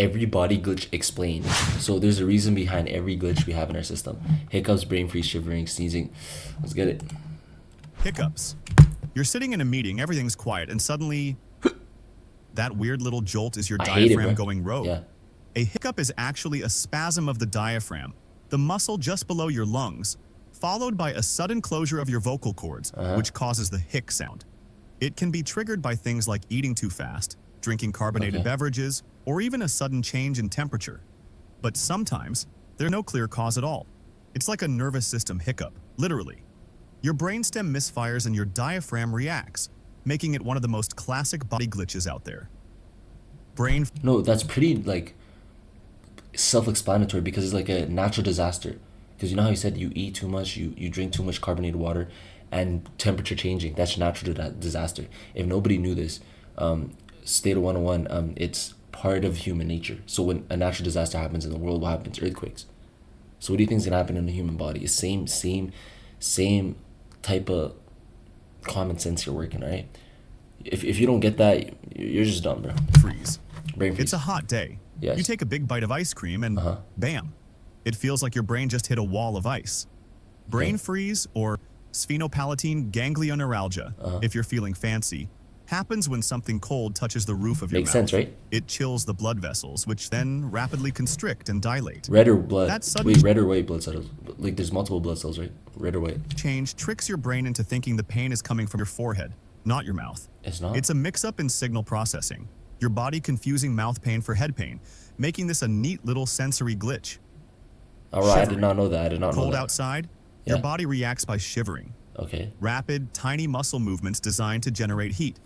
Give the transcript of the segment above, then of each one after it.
Every body glitch explained. So there's a reason behind every glitch we have in our system. Hiccups, brain freeze, shivering, sneezing. Let's get it. Hiccups. You're sitting in a meeting, everything's quiet, and suddenly that weird little jolt is your I hate it, diaphragm bro. going rogue. Yeah. A hiccup is actually a spasm of the diaphragm, the muscle just below your lungs, followed by a sudden closure of your vocal cords, which causes the hic sound. It can be triggered by things like eating too fast, drinking carbonated beverages, or even a sudden change in temperature. But sometimes, there's no clear cause at all. It's like a nervous system hiccup, literally. Your brainstem misfires and your diaphragm reacts, making it one of the most classic body glitches out there. Brain No, that's pretty like self-explanatory because it's like a natural disaster. Because you know how you said you eat too much, you drink too much carbonated water, and temperature changing. That's natural disaster. If nobody knew this, State of 101, it's part of human nature. So when a natural disaster happens in the world, what happens? Earthquakes. So what do you think is gonna happen in the human body? It's same type of common sense you're working, right? If you don't get that, you're just dumb, bro. freeze. Brain freeze. It's a hot day. Yes. You take a big bite of ice cream and bam, it feels like your brain just hit a wall of ice. Brain freeze, or sphenopalatine ganglioneuralgia, if you're feeling fancy, happens when something cold touches the roof of your Makes mouth. sense, right? It chills the blood vessels, which then rapidly constrict and dilate. Red or blood? That sudden Wait, red or white blood cells? Like there's multiple blood cells, right? Red or white? change tricks your brain into thinking the pain is coming from your forehead, not your mouth. It's not. It's a mix-up in signal processing, your body confusing mouth pain for head pain, making this a neat little sensory glitch. All right, I did shivering. not know that. I did not know Cold that. outside, your Yeah. body reacts by shivering. Okay. Rapid, tiny muscle movements designed to generate heat.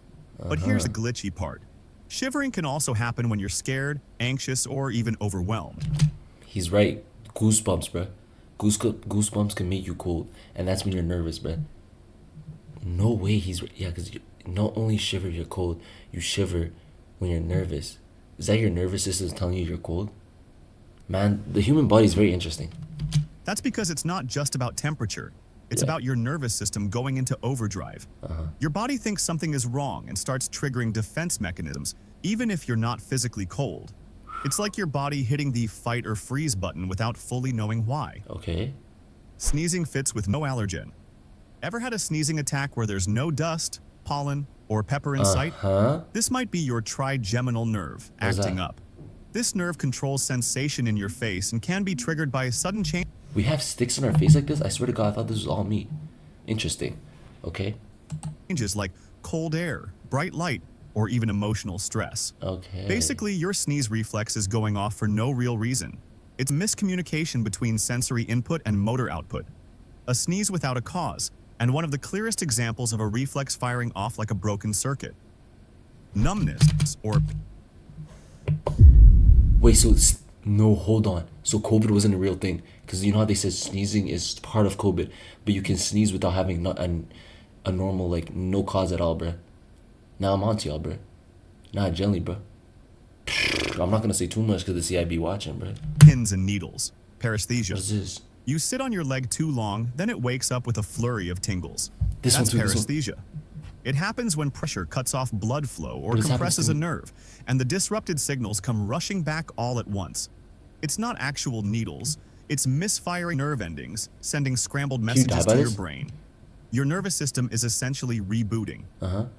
But here's the glitchy part. Shivering can also happen when you're scared, anxious, or even overwhelmed. He's right. Goosebumps, bro. Goosebumps can make you cold, and that's when you're nervous, bro. No way. Yeah, because you not only shiver you're cold, you shiver when you're nervous. Is that your nervous system telling you you're cold? Man, the human body is very interesting. That's because it's not just about temperature. It's about your nervous system going into overdrive. Your body thinks something is wrong and starts triggering defense mechanisms, even if you're not physically cold. It's like your body hitting the fight or freeze button without fully knowing why. Okay. Sneezing fits with no allergen. Ever had a sneezing attack where there's no dust, pollen, or pepper in sight? This might be your trigeminal nerve What's acting that? up. This nerve controls sensation in your face and can be triggered by a sudden change. We have sticks on our face like this? I swear to God, I thought this was all me. Interesting. Okay. Changes like cold air, bright light, or even emotional stress. Okay. Basically, your sneeze reflex is going off for no real reason. It's miscommunication between sensory input and motor output. A sneeze without a cause, and one of the clearest examples of a reflex firing off like a broken circuit. Numbness, or Wait, so no, hold on. So COVID wasn't a real thing, because you know how they said sneezing is part of COVID, but you can sneeze without having not a normal, like, no cause at all, bruh. Now I'm on to y'all, bruh. Nah, gently, bruh. I'm not gonna say too much because the CIB watching, bruh. pins and needles. Paresthesia. What's this? You sit on your leg too long, then it wakes up with a flurry of tingles. This That's one too, this one. paresthesia. It happens when pressure cuts off blood flow or But this happens compresses to a me. nerve, and the disrupted signals come rushing back all at once. It's not actual needles, it's misfiring nerve endings, sending scrambled you die messages by to your this? brain. Your nervous system is essentially rebooting.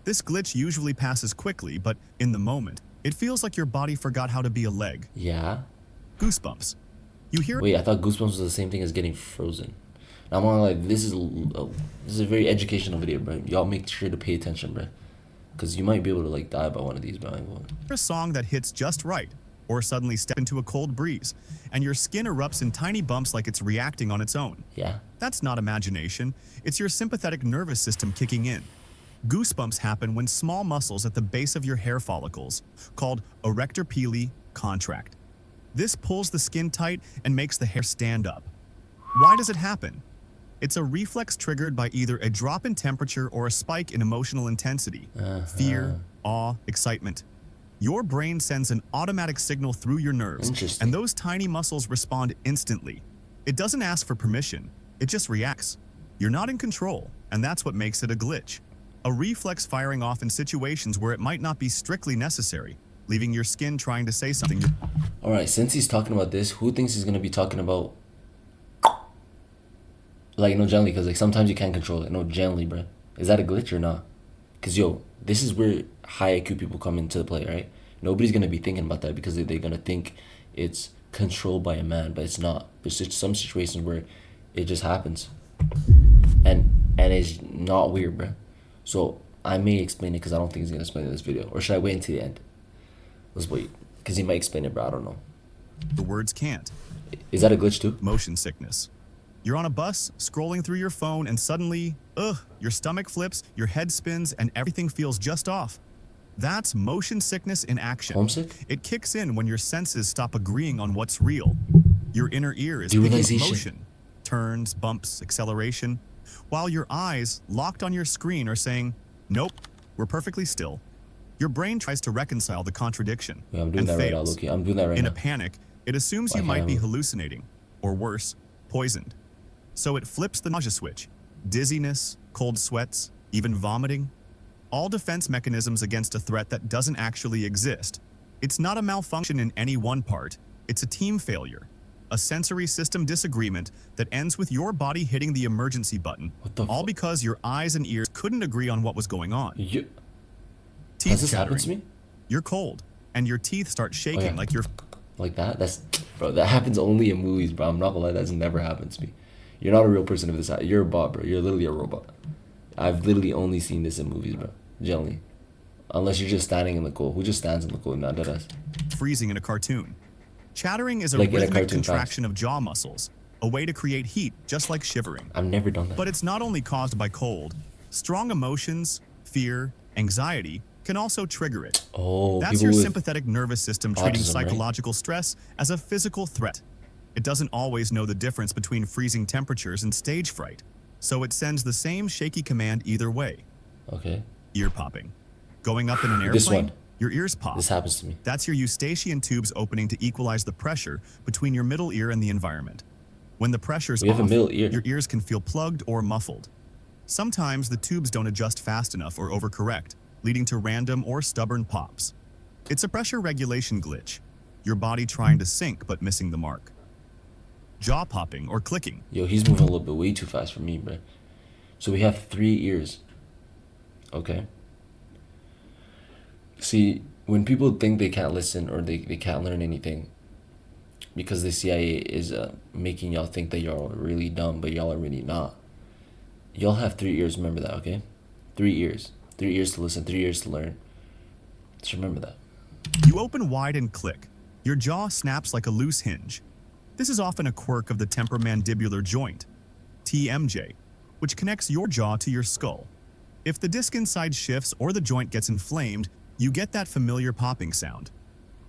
This glitch usually passes quickly, but in the moment, it feels like your body forgot how to be a leg. Yeah? Goosebumps. You hear Wait, I thought Goosebumps was the same thing as getting frozen. Now I'm on like, this is a very educational video, bro. Y'all make sure to pay attention, bro. Because you might be able to like die by one of these, bro. a song that hits just right, or suddenly step into a cold breeze, and your skin erupts in tiny bumps like it's reacting on its own. Yeah? That's not imagination, it's your sympathetic nervous system kicking in. Goosebumps happen when small muscles at the base of your hair follicles, called erector pili, contract. This pulls the skin tight and makes the hair stand up. Why does it happen? It's a reflex triggered by either a drop in temperature or a spike in emotional intensity, fear, awe, excitement. Your brain sends an automatic signal through your nerves, Interesting. and those tiny muscles respond instantly. It doesn't ask for permission, it just reacts. You're not in control, and that's what makes it a glitch. A reflex firing off in situations where it might not be strictly necessary. leaving your skin trying to say something. All right, since he's talking about this, who thinks he's gonna be talking about like no gently? Because like sometimes you can't control it. No gently, bro. Is that a glitch or not? Cause yo, this is where high IQ people come into play, right? Nobody's gonna be thinking about that because they're gonna think it's controlled by a man, but it's not. There's just some situations where it just happens, and it's not weird, bro. So I may explain it because I don't think he's gonna explain it in this video, or should I wait until the end? Let's wait, because he might explain it, bro. I don't know. The words can't. Is that a glitch too? Motion sickness. You're on a bus, scrolling through your phone, and suddenly, your stomach flips, your head spins, and everything feels just off. That's motion sickness in action. Homesick? It kicks in when your senses stop agreeing on what's real. Your inner ear is picking up motion, turns, bumps, acceleration, while your eyes, locked on your screen, are saying, nope, we're perfectly still. Your brain tries to reconcile the contradiction Yeah, I'm doing and that right now, fails. Loki. I'm doing that right In now. a panic, it assumes Why you can't might I be move? hallucinating, or worse, poisoned. So it flips the nausea switch. Dizziness, cold sweats, even vomiting. All defense mechanisms against a threat that doesn't actually exist. It's not a malfunction in any one part. It's a team failure. A sensory system disagreement that ends with your body hitting the emergency button, What the all fuck? because your eyes and ears couldn't agree on what was going on. Has Teeth this happened to chattering. me? You're cold, and your teeth start shaking yeah. like you're Like that? Bro, that happens only in movies, bro. I'm not gonna lie, that's never happened to me. You're not a real person if this happens. You're a bot, bro. You're literally a robot. I've literally only seen this in movies, bro. Generally. Unless you're just standing in the cold. Who just stands in the cold? Not dead ass. freezing in a cartoon. Chattering is a Like in a rhythmic cartoon, contraction of jaw muscles, a way to create heat, just like shivering. I've never done that. But it's not only caused by cold. Strong emotions, fear, anxiety can also trigger it. Oh, That's people your with sympathetic nervous system treating autism, right? psychological stress as a physical threat. It doesn't always know the difference between freezing temperatures and stage fright, so it sends the same shaky command either way. Okay. Ear popping. Going up in an airplane, This one. your ears pop. This happens to me. That's your eustachian tubes opening to equalize the pressure between your middle ear and the environment. When the pressure's We have a off, middle ear. your ears can feel plugged or muffled. Sometimes the tubes don't adjust fast enough or overcorrect, leading to random or stubborn pops. It's a pressure regulation glitch, your body trying to sync but missing the mark. Jaw popping or clicking. Yo, he's moving a little bit way too fast for me, bro. So we have 3 ears. Okay. See, when people think they can't listen or they can't learn anything because the CIA is making y'all think that y'all are really dumb, but y'all are really not. Y'all have 3 ears, remember that, okay? 3 ears. 3 ears to listen, 3 ears to learn. Just remember that. You open wide and click. Your jaw snaps like a loose hinge. This is often a quirk of the temporomandibular joint, TMJ, which connects your jaw to your skull. If the disc inside shifts or the joint gets inflamed, you get that familiar popping sound.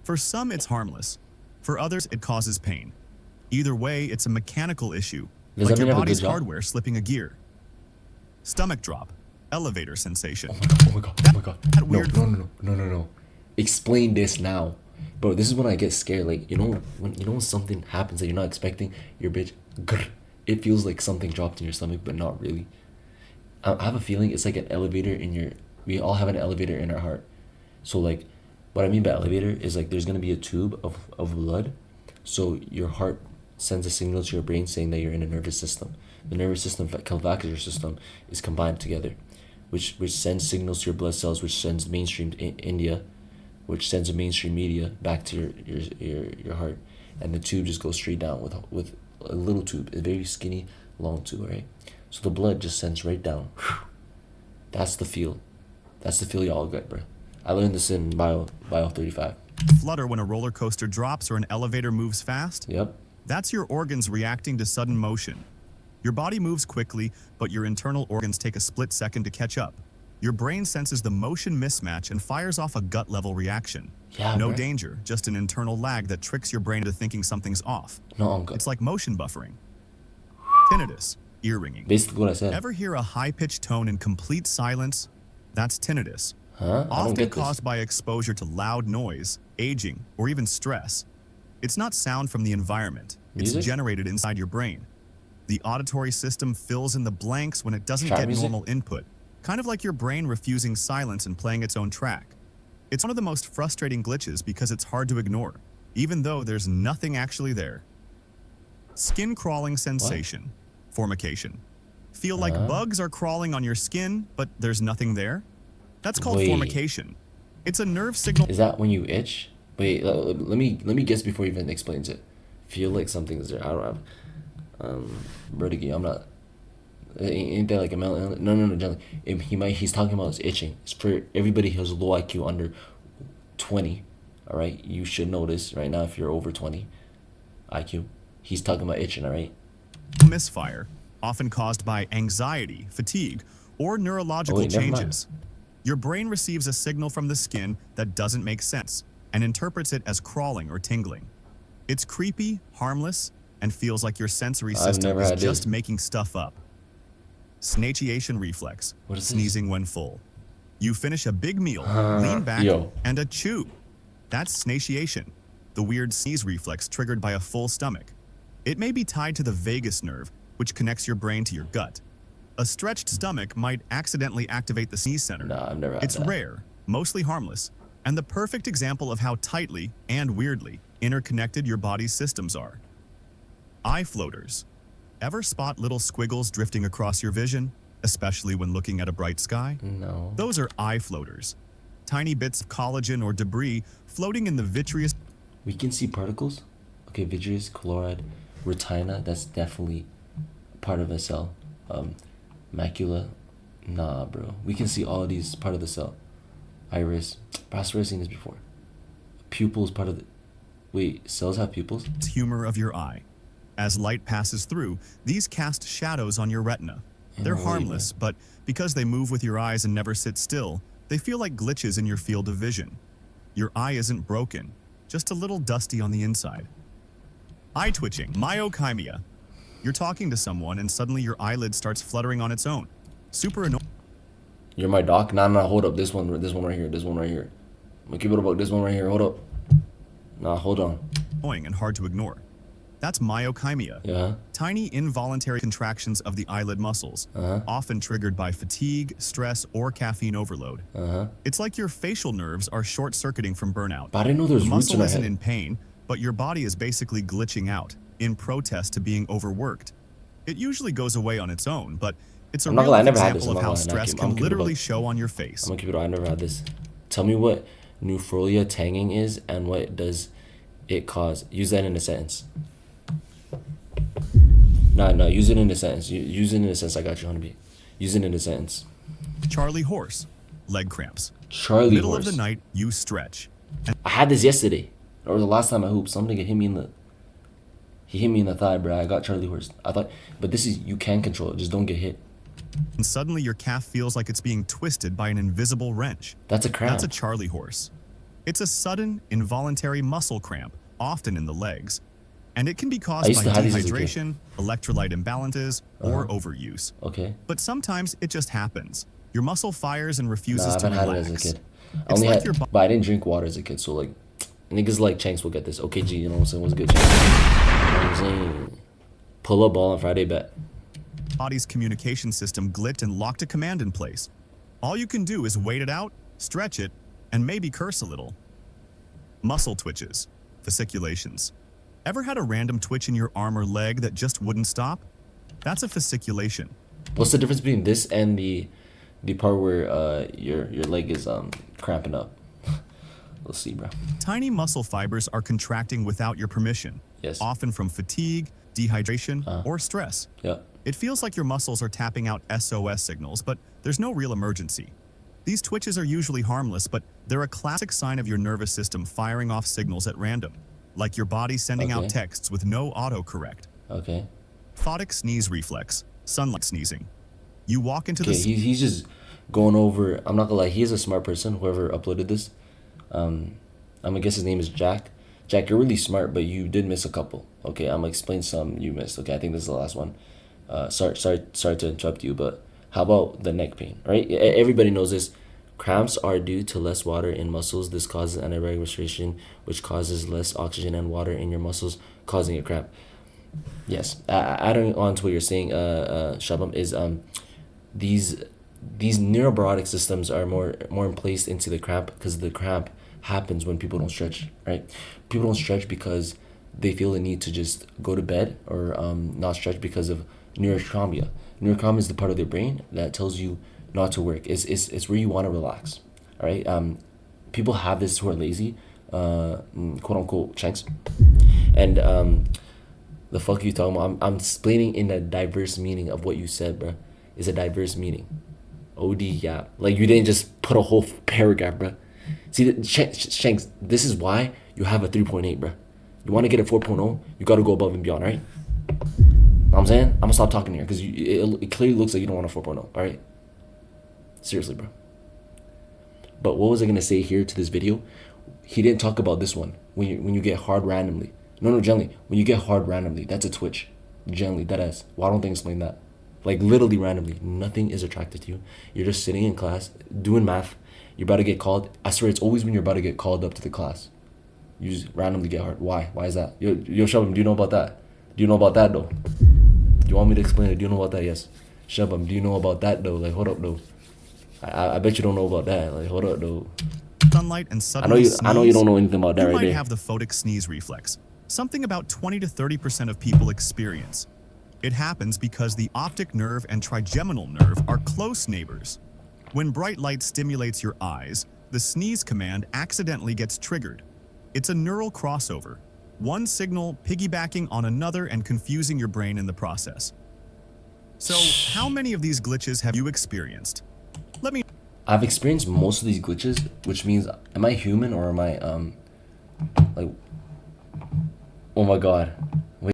For some, it's harmless. For others, it causes pain. Either way, it's a mechanical issue, Does like that mean your I have a body's good jaw? hardware slipping a gear. Stomach drop, elevator sensation. Oh my god, oh my god. That No, weird- no. Explain this now. Bro, this is when I get scared. Like, when something happens that you're not expecting, your bitch, grr, it feels like something dropped in your stomach, but not really. I have a feeling it's like an elevator in your, we all have an elevator in our heart. So like, what I mean by elevator is like there's gonna be a tube of blood. So your heart sends a signal to your brain saying that you're in a nervous system. The nervous system, vascular system, is combined together, which sends signals to your blood cells, which sends mainstream India, which sends the mainstream media back to your heart, and the tube just goes straight down with a little tube, a very skinny, long tube, right? So the blood just sends right down. That's the feel. That's the feel y'all get, bro. I learned this in Bio 35. Flutter when a roller coaster drops or an elevator moves fast. Yep. That's your organs reacting to sudden motion. Your body moves quickly, but your internal organs take a split second to catch up. Your brain senses the motion mismatch and fires off a gut-level reaction. Yeah, No bro. danger, just an internal lag that tricks your brain into thinking something's off. No, I'm good. It's like motion buffering. Tinnitus, ear ringing. Basically what I said. Ever hear a high-pitched tone in complete silence? That's tinnitus. Huh? I don't Often get this. caused by exposure to loud noise, aging, or even stress. It's not sound from the environment. Music? It's generated inside your brain. The auditory system fills in the blanks when it doesn't Trap get music? normal input, kind of like your brain refusing silence and playing its own track. It's one of the most frustrating glitches because it's hard to ignore, even though there's nothing actually there. Skin crawling sensation, formication. Feel like bugs are crawling on your skin, but there's nothing there? That's called Wait. formication. It's a nerve signal. Is that when you itch? Wait, let me guess before he even explains it. Feel like something's there. I don't have vertigo. I'm not. Ain't that like a mental illness? No, Jelly. He's talking about his itching. It's for everybody who's low IQ under 20. All right, you should know this right now if you're over 20 IQ. He's talking about itching. All right. Misfire, often caused by anxiety, fatigue, or neurological never mind. changes. Your brain receives a signal from the skin that doesn't make sense and interprets it as crawling or tingling. It's creepy, harmless, and feels like your sensory system never is had just this. making stuff up. Snatiation reflex, What is this? sneezing when full. You finish a big meal, lean back, yo. and achoo. That's snatiation, the weird sneeze reflex triggered by a full stomach. It may be tied to the vagus nerve, which connects your brain to your gut. A stretched stomach might accidentally activate the sneeze center. Nah, I've never had It's that. rare, mostly harmless, and the perfect example of how tightly and weirdly interconnected your body's systems are. Eye floaters. Ever spot little squiggles drifting across your vision, especially when looking at a bright sky? No. Those are eye floaters. Tiny bits of collagen or debris floating in the vitreous. We can see particles. Okay, vitreous, chloride, retina. That's definitely part of a cell. Macula. Nah, bro. We can see all of these part of the cell. Iris. Bro, I've seen this before. Pupils part of the. Wait, cells have pupils? Humor of your eye. As light passes through, these cast shadows on your retina. They're Wait, harmless, but because they move with your eyes and never sit still, they feel like glitches in your field of vision. Your eye isn't broken, just a little dusty on the inside. Eye twitching, myokymia. You're talking to someone and suddenly your eyelid starts fluttering on its own. Super annoying. You're my doc? Nah, hold up. This one right here. I'm gonna keep it about this one right here. Hold up. Nah, hold on. And hard to ignore. That's myokymia. Yeah. Tiny involuntary contractions of the eyelid muscles, often triggered by fatigue, stress, or caffeine overload. It's like your facial nerves are short-circuiting from burnout. But I didn't know there's The roots in muscle our isn't head. in pain, but your body is basically glitching out, in protest to being overworked. It usually goes away on its own, but it's a I'm not real gonna lie, I never had this. example of I'm not how gonna lie, stress I'm can gonna keep it literally above. show on your face. I'm gonna keep it real. I never had this. Tell me what nephrolia tanging is and what does it cause. Use that in a sentence. No, use it in a sentence. Use it in a sentence. I got you, Honeybee. Use it in a sentence. Charlie horse, leg cramps. Charlie Middle horse. of the night, you stretch. I had this yesterday, or the last time I hooped. Some nigga hit me in the. He hit me in the thigh, bro. I got Charlie horse. I thought, but this is you can control it. Just don't get hit. And suddenly your calf feels like it's being twisted by an invisible wrench. That's a cramp. That's a Charlie horse. It's a sudden, involuntary muscle cramp, often in the legs. And it can be I caused used by to have these as a kid. dehydration, electrolyte imbalances, or overuse. Okay. But sometimes it just happens. Your muscle fires and refuses Nah, I to haven't had relax. it as a kid. I It's only like had, your but I didn't drink water as a kid. So like, niggas like Chanks will get this. OKG, you know what I'm saying? What's good? Chanks? You know what I'm saying? Pull up ball on Friday bet. body's communication system glitched and locked a command in place. All you can do is wait it out, stretch it, and maybe curse a little. Muscle twitches, fasciculations. Ever had a random twitch in your arm or leg that just wouldn't stop? That's a fasciculation. What's the difference between this and the part where your leg is cramping up? Let's see, bro. Tiny muscle fibers are contracting without your permission, Yes. often from fatigue, dehydration, or stress. Yeah. It feels like your muscles are tapping out SOS signals, but there's no real emergency. These twitches are usually harmless, but they're a classic sign of your nervous system firing off signals at random, like your body sending out Okay. texts with no autocorrect. Okay. Photic sneeze reflex, sunlight sneezing. You walk into Okay. the He's just going over. I'm not gonna lie. He is a smart person. Whoever uploaded this. I'm gonna guess his name is Jack. Jack, you're really smart, but you did miss a couple. Okay, I'm gonna explain some you missed. Okay, I think this is the last one. Sorry to interrupt you, but how about the neck pain? Right? Everybody knows this. Cramps are due to less water in muscles. This causes an irregular respiration, which causes less oxygen and water in your muscles, causing a cramp. Yes. Adding on to what you're saying, Shabam, is these neurobarotic systems are more in place into the cramp because the cramp happens when people don't stretch, right? People don't stretch because they feel the need to just go to bed or not stretch because of neurocromia. Neurocromia is the part of their brain that tells you not to work. It's where you want to relax, all right? People have this who are lazy, quote unquote, shanks. And the fuck you talking about? I'm explaining in a diverse meaning of what you said, bro. It's a diverse meaning. OD, yeah. Like, you didn't just put a whole paragraph, bro. See, Shanks, this is why you have a 3.8, bro. You want to get a 4.0, you got to go above and beyond, right? Know what I'm saying? I'm going to stop talking here because it clearly looks like you don't want a 4.0, all right? Seriously, bro. But what was I going to say here to this video? He didn't talk about this one. When you get hard randomly. No, gently. When you get hard randomly, that's a twitch. Gently, deadass. Why don't they explain that? Like, literally randomly. Nothing is attracted to you. You're just sitting in class, doing math. You're about to get called. I swear, it's always when you're about to get called up to the class. You just randomly get hard. Why? Why is that? Yo, Shabam, do you know about that? Do you know about that, though? Do you want me to explain it? Do you know about that? Yes. Shabam, do you know about that, though? Like, hold up, though. I bet you don't know about that. Like, hold up, though. Sunlight and suddenly I know you don't know anything about that you right might there. have the photic sneeze reflex, something about 20 to 30% of people experience. It happens because the optic nerve and trigeminal nerve are close neighbors. When bright light stimulates your eyes, the sneeze command accidentally gets triggered. It's a neural crossover, one signal piggybacking on another and confusing your brain in the process. So, how many of these glitches have you experienced? Let me I've experienced most of these glitches, which means, am I human or am I, like, oh my god.